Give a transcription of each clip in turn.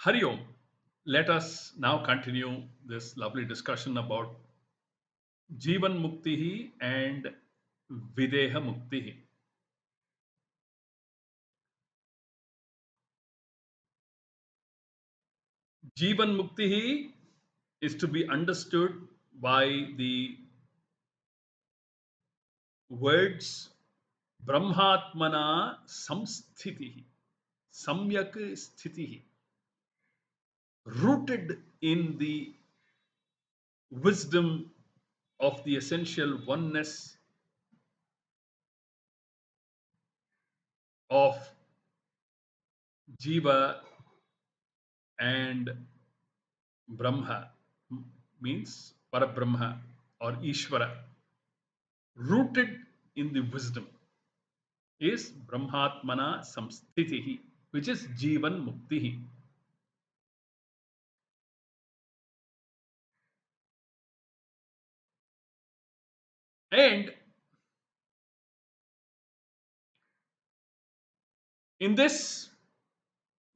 Hari Om. Let us now continue this lovely discussion about Jivan Muktihi and Videha Muktihi. Jivan Muktihi is to be understood by the words Brahmatmana Samsthitihi, Samyak Sthitihi, rooted in the wisdom of the essential oneness of Jiva and Brahma, means Parabrahma or Ishvara, rooted in the wisdom is Brahmatmana Samsthitihi, which is Jivan Muktihi. And in this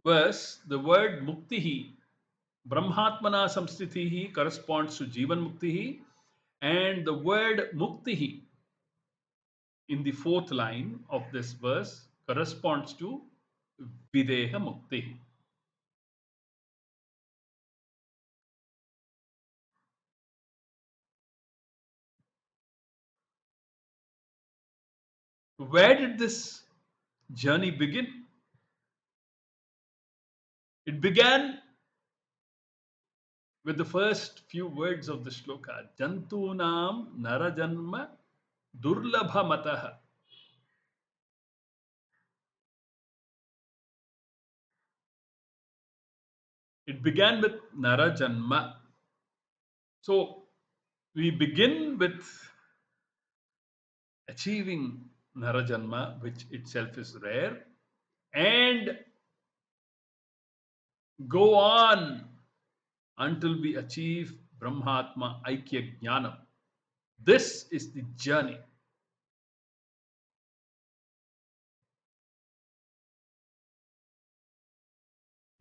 verse, the word Muktihi, Brahmatmana Samsthitihi corresponds to Jivan Muktihi, and the word Muktihi in the fourth line of this verse corresponds to Videha Muktihi. Where did this journey begin? It began with the first few words of the shloka, Jantunam Narajanma Durlabhamataha. It began with Narajanma. So we begin with achieving Narajanma, which itself is rare, and go on until we achieve Brahmatma Aikya Jnanam. This is the journey.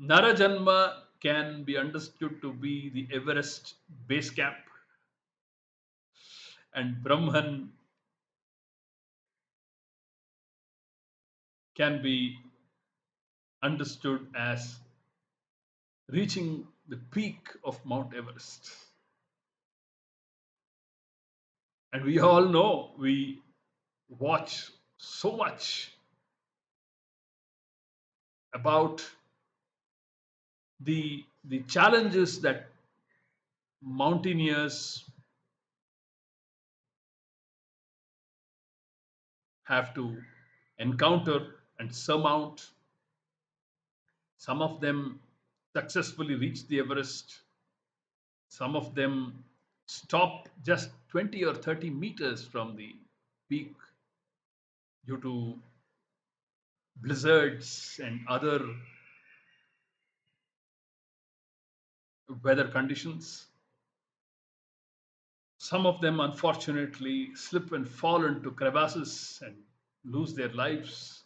Narajanma can be understood to be the Everest base camp, and Brahman can be understood as reaching the peak of Mount Everest. And we all know, we watch so much about the challenges that mountaineers have to encounter and surmount. Some of them successfully reach the Everest. Some of them stop just 20 or 30 meters from the peak due to blizzards and other weather conditions. Some of them, unfortunately, slip and fall into crevasses and lose their lives.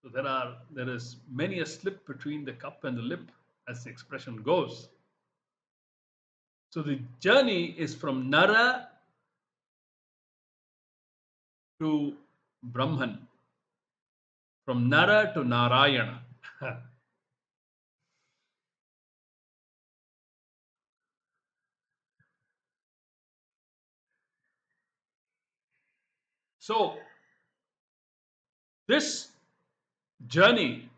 So there is many a slip between the cup and the lip, as the expression goes. So the journey is from Nara to Brahman, from Nara to Narayana. So this journey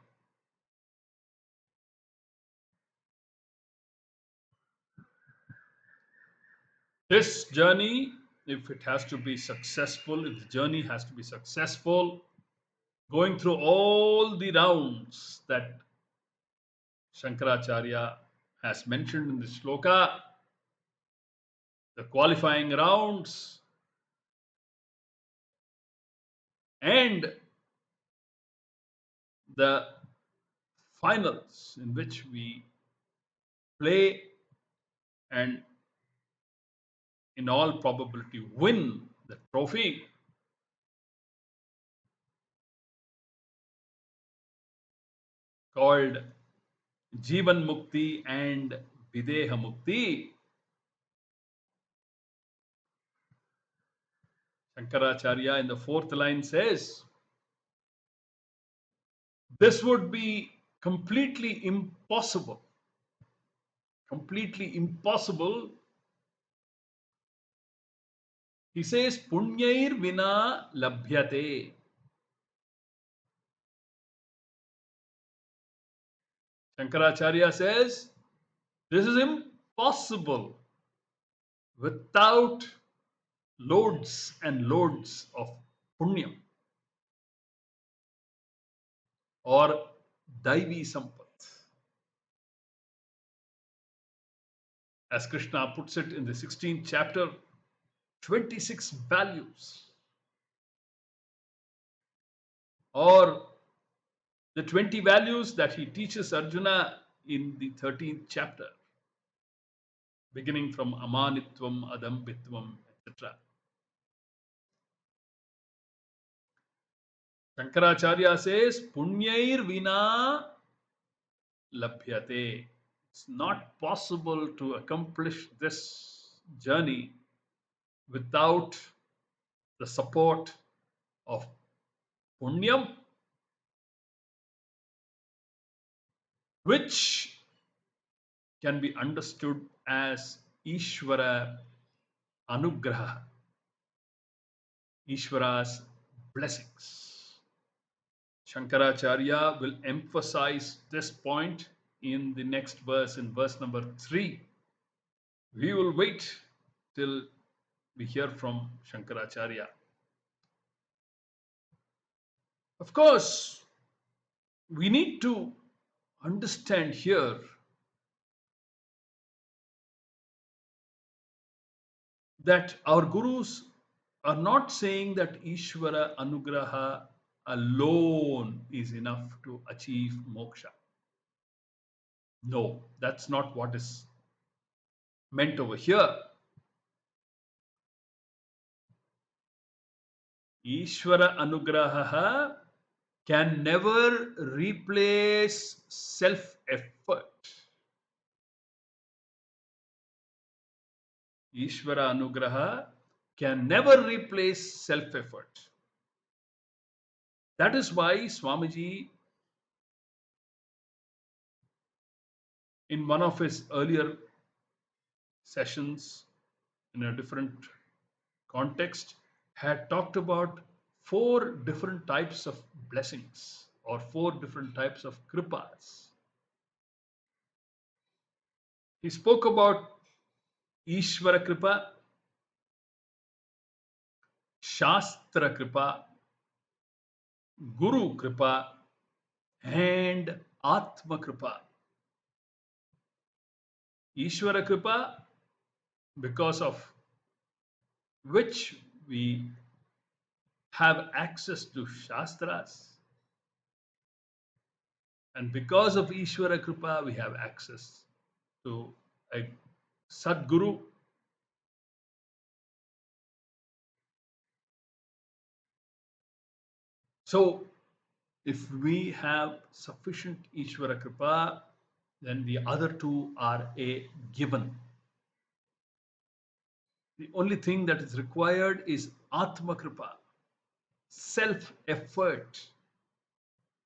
this journey, if it has to be successful, if the journey has to be successful, going through all the rounds that Shankaracharya has mentioned in the shloka, the qualifying rounds, and the finals in which we play and in all probability win the trophy, called Jivan Mukti and Videha Mukti. Shankaracharya in the fourth line says, this would be completely impossible. Completely impossible. He says, Punyair vina labhyate. Shankaracharya says, this is impossible without loads and loads of punya or daivi sampat. As Krishna puts it in the 16th chapter, 26 values, or the 20 values that he teaches Arjuna in the 13th chapter, beginning from Amanitvam, Adambitvam, etc. Shankaracharya says, Punyair vina labhyate. It's not possible to accomplish this journey without the support of punyam, which can be understood as Ishvara Anugraha, Ishvara's blessings. Shankaracharya will emphasize this point in the next verse, in verse number 3. We will wait till we hear from Shankaracharya. Of course, we need to understand here that our gurus are not saying that Ishvara Anugraha alone is enough to achieve moksha. No, that's not what is meant over here. Ishvara Anugraha can never replace self-effort. Ishvara Anugraha can never replace self-effort. That is why Swamiji, in one of his earlier sessions in a different context, had talked about 4 different types of blessings or 4 different types of kripas. He spoke about Ishvara kripa, Shastra kripa, Guru kripa, and Atma kripa. Ishvara kripa, because of which we have access to Shastras, and because of Ishvara kripa, we have access to a Sadguru. So, if we have sufficient Ishvara kripa, then the other 2 are a given. The only thing that is required is Atma kripa. Self effort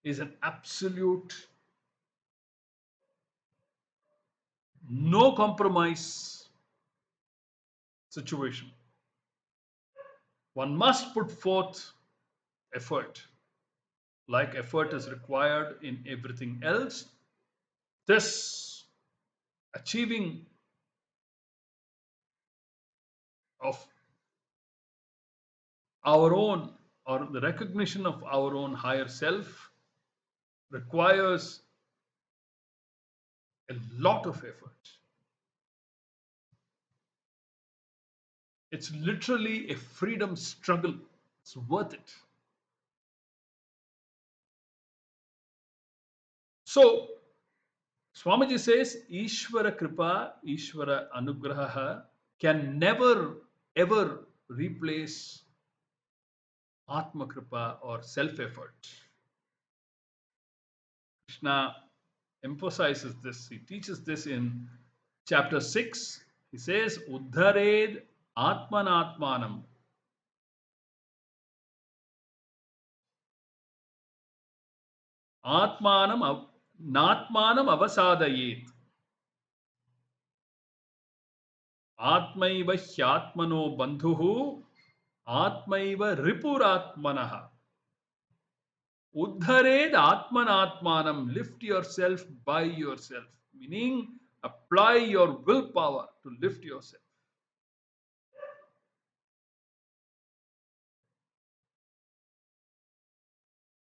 is an absolute, no compromise situation. One must put forth effort. Like effort is required in everything else, this achieving of our own, or the recognition of our own higher self, requires a lot of effort. It's literally a freedom struggle. It's worth it. So, Swamiji says, Ishvara Kripa, Ishvara Anugraha can never ever replace Atma Kripa or self effort. Krishna emphasizes this. He teaches this in chapter 6. He says, Uddhared Atmanatmanam. Natmanam avasadayet. Atmaiva hyatmano bandhuhu. Atmaiva ripuratmanaha. Uddhared atmanatmanam. Lift yourself by yourself. Meaning, apply your willpower to lift yourself.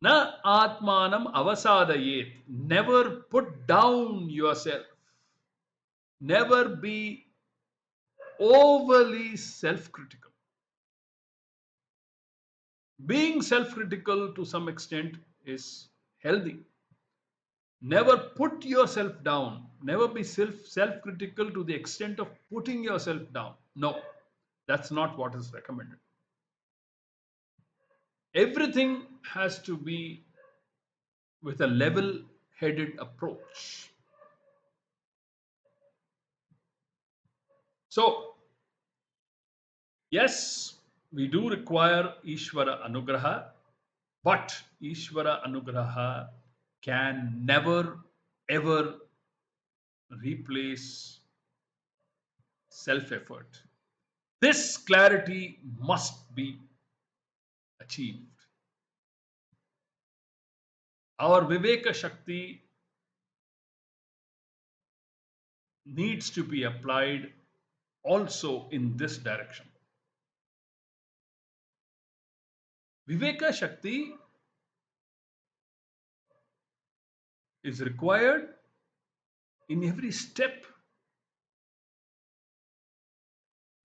Na atmanam avasadayet. Never put down yourself. Never be overly self-critical. Being self-critical to some extent is healthy. Never put yourself down. Never be self-critical to the extent of putting yourself down. No, that's not what is recommended. Everything has to be with a level-headed approach. So, yes, we do require Ishvara Anugraha, but Ishvara Anugraha can never ever replace self effort. This clarity must be achieved. Our Viveka Shakti needs to be applied also in this direction. Viveka Shakti is required in every step.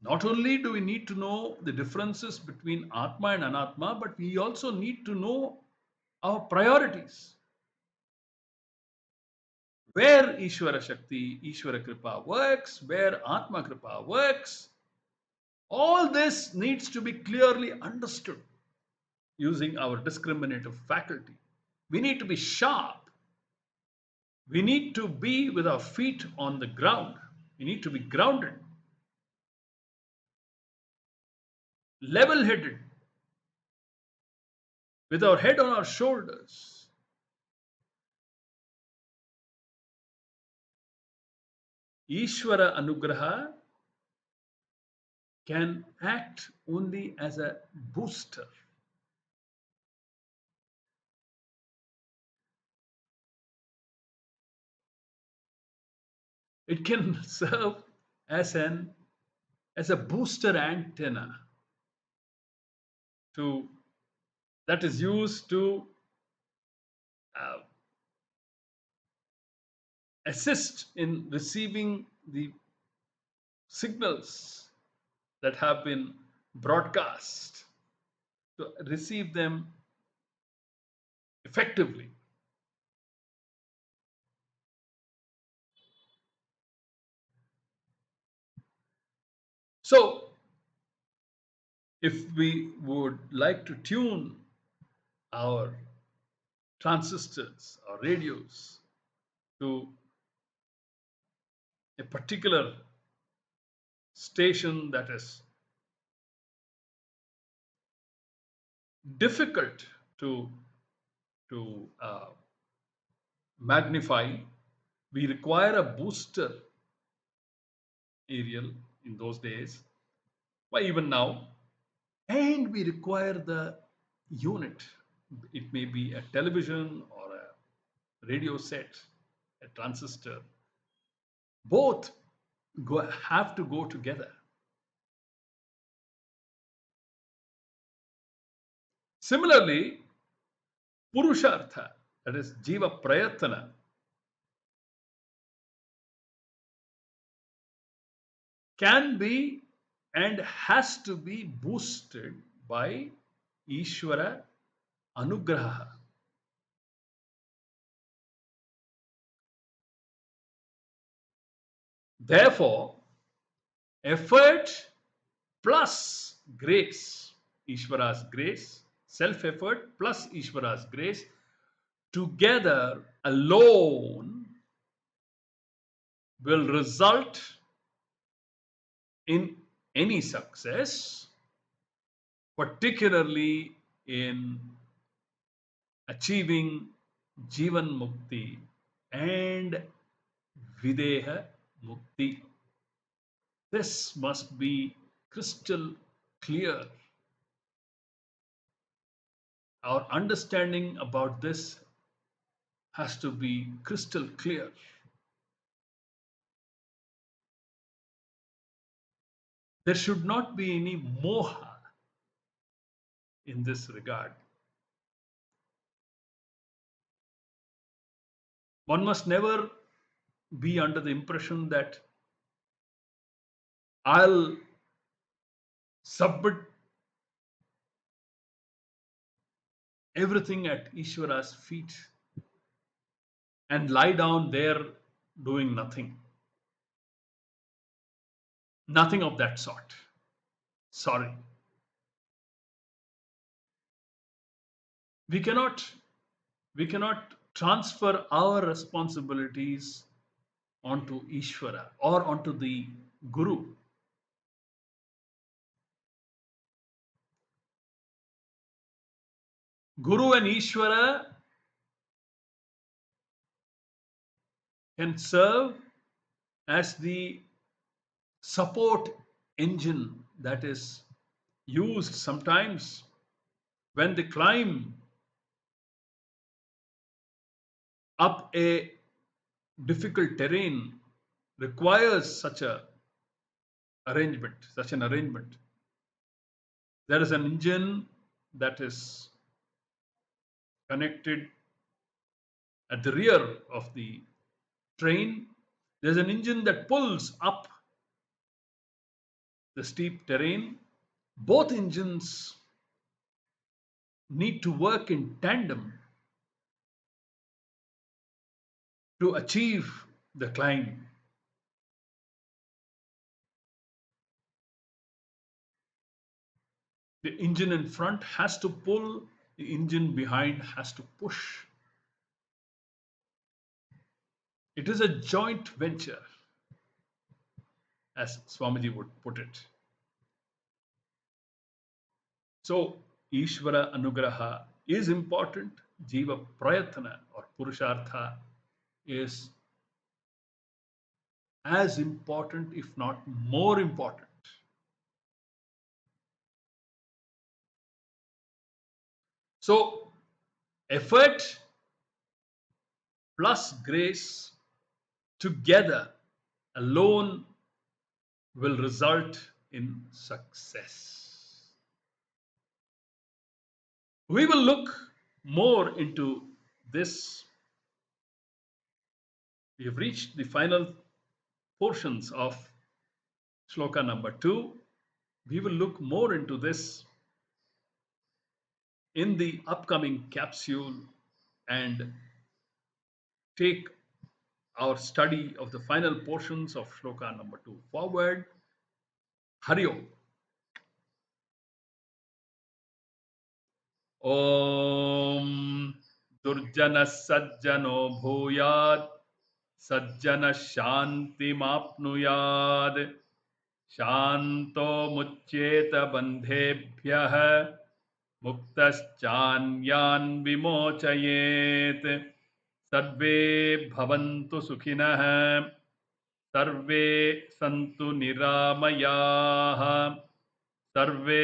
Not only do we need to know the differences between Atma and Anatma, but we also need to know our priorities. Where Ishvara Shakti, Ishvara Kripa works, where Atma Kripa works, all this needs to be clearly understood using our discriminative faculty. We need to be sharp. We need to be with our feet on the ground. We need to be grounded, level-headed, with our head on our shoulders. Ishvara Anugraha can act only as a booster. It can serve as a booster antenna that is used to assist in receiving the signals that have been broadcast, to receive them effectively. So, if we would like to tune our transistors or radios to a particular station that is difficult to magnify, we require a booster aerial in those days, why even now, and we require the unit. It may be a television or a radio set, a transistor. Both have to go together. Similarly, Purushartha, that is Jiva Prayatana, can be and has to be boosted by Ishvara Anugraha. Therefore, effort plus grace, Ishvara's grace, self-effort plus Ishvara's grace, together alone will result in any success, particularly in achieving Jivan Mukti and Videha Mukti. This must be crystal clear. Our understanding about this has to be crystal clear. There should not be any moha in this regard. One must never be under the impression that I'll submit everything at Ishvara's feet and lie down there doing nothing. Nothing of that sort. Sorry. We cannot we cannot transfer our responsibilities onto Ishvara or onto the Guru. Guru and Ishvara can serve as the support engine that is used sometimes when they climb up a difficult terrain requires such an arrangement. There is an engine that is connected at the rear of the train. There's an engine that pulls up the steep terrain. Both engines need to work in tandem to achieve the climb. The engine in front has to pull, the engine behind has to push. It is a joint venture, as Swamiji would put it. So, Ishvara Anugraha is important. Jiva Prayatana or Purushartha is as important, if not more important. So, effort plus grace together alone will result in success. We will look more into this. We have reached the final portions of Shloka number 2. We will look more into this in the upcoming capsule and take our study of the final portions of Shloka number 2 forward. Hari Om. Om Durjana Sajjano Bhuyat Sajjana Shanti Mapnuyad Shanto Muccheta Bandhebhyah Muktaschanyan Vimochayet Sarve Bhavantu Sukhinah Sarve Santu Niramayah Sarve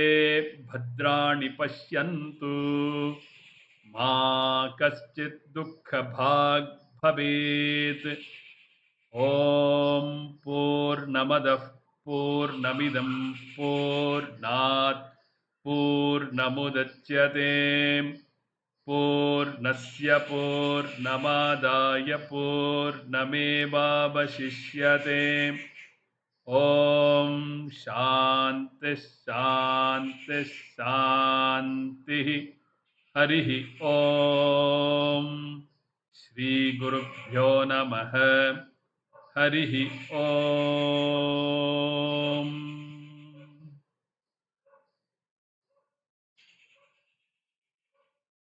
Bhadrani Pashyantu Ma Kaschit Dukkha Bhag Bhavet Om Purnamadah Purnamidam Purnat Purnamudachyate Purnasya Purnamadaya Purnamevavashishyate Om Shanti Shanti Shanti Harihi Om Shri Gurubhyo Namaha Harihi Om